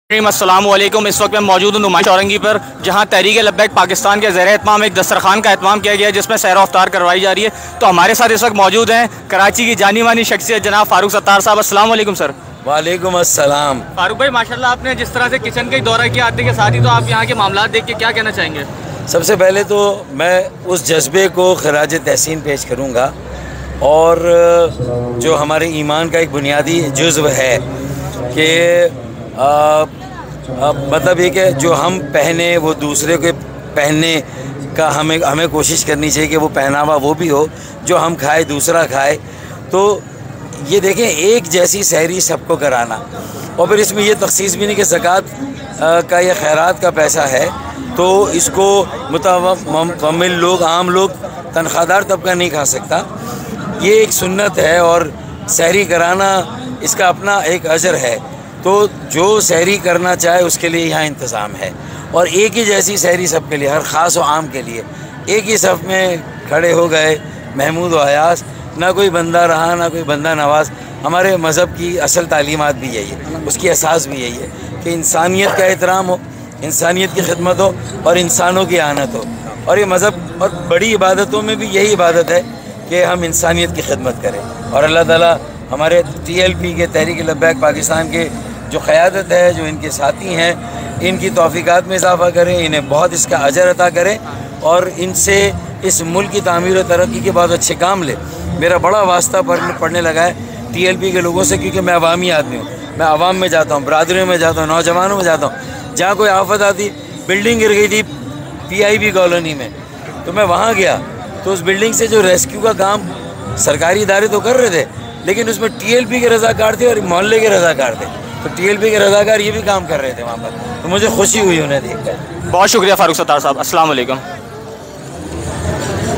السلام علیکم۔ اس وقت میں موجود ہوں نمائش چورنگی پر، جہاں تحریک لبیک پاکستان کے زیر اہتمام ایک دسترخوان کا اہتمام کیا گیا ہے، جس میں سیر و افطار کروائی جا رہی ہے۔ تو ہمارے ساتھ اس وقت موجود ہیں کراچی کی جانی مانی شخصیت جناب فاروق ستار صاحب۔ السلام علیکم سر۔ وعلیکم السلام۔ فاروق بھائی، ماشاءاللہ آپ نے جس طرح سے کچن کا دورہ کیا آتے کے ساتھ ہی، تو آپ یہاں کے معاملات دیکھ کے کیا کہنا چاہیں گے؟ سب سے پہلے تو میں اس جذبے کو خراج تحسین پیش کروں گا، اور جو ہمارے ایمان کا ایک بنیادی جزو ہے کہ مطلب یہ کہ جو ہم پہنے وہ دوسرے کے پہننے کا ہمیں کوشش کرنی چاہیے کہ وہ پہناوا وہ بھی ہو، جو ہم کھائے دوسرا کھائے۔ تو یہ دیکھیں، ایک جیسی سحری سب کو کرانا، اور پھر اس میں یہ تخصیص بھی نہیں کہ زکوٰۃ کا یا خیرات کا پیسہ ہے تو اس کو متومل لوگ، عام لوگ، تنخواہ دار طبقہ نہیں کھا سکتا۔ یہ ایک سنت ہے، اور سحری کرانا اس کا اپنا ایک اجر ہے۔ تو جو سحری کرنا چاہے اس کے لیے یہاں انتظام ہے، اور ایک ہی جیسی سحری سب کے لیے، ہر خاص و عام کے لیے ایک ہی صف میں کھڑے ہو گئے، محمود و حیاس، نہ کوئی بندہ رہا نہ کوئی بندہ نواز۔ ہمارے مذہب کی اصل تعلیمات بھی یہی ہے، اس کی اساس بھی یہی ہے کہ انسانیت کا احترام ہو، انسانیت کی خدمت ہو، اور انسانوں کی اعنت ہو۔ اور یہ مذہب اور بڑی عبادتوں میں بھی یہی عبادت ہے کہ ہم انسانیت کی خدمت کریں۔ اور اللہ تعالیٰ ہمارے TLP کے تحریک لبیک پاکستان کے جو قیادت ہے، جو ان کے ساتھی ہیں، ان کی توفیقات میں اضافہ کریں، انہیں بہت اس کا اجر عطا کریں، اور ان سے اس ملک کی تعمیر و ترقی کے بہت اچھے کام لے۔ میرا بڑا واسطہ پڑنے لگا ہے TLP کے لوگوں سے، کیونکہ میں عوامی آدمی ہوں، میں عوام میں جاتا ہوں، برادریوں میں جاتا ہوں، نوجوانوں میں جاتا ہوں۔ جہاں کوئی آفت آتی، بلڈنگ گر گئی تھی PIB کالونی میں، تو میں وہاں گیا، تو اس بلڈنگ سے جو ریسکیو کا کام سرکاری ادارے تو کر رہے تھے، لیکن اس میں TLP کے رضاکار تھے اور محلے کے رضاکار تھے، تو TLP کے رضاکار یہ بھی کام کر رہے تھے وہاں پر، تو مجھے خوشی ہوئی انہیں دیکھ کر۔ بہت شکریہ فاروق ستار صاحب، السلام علیکم۔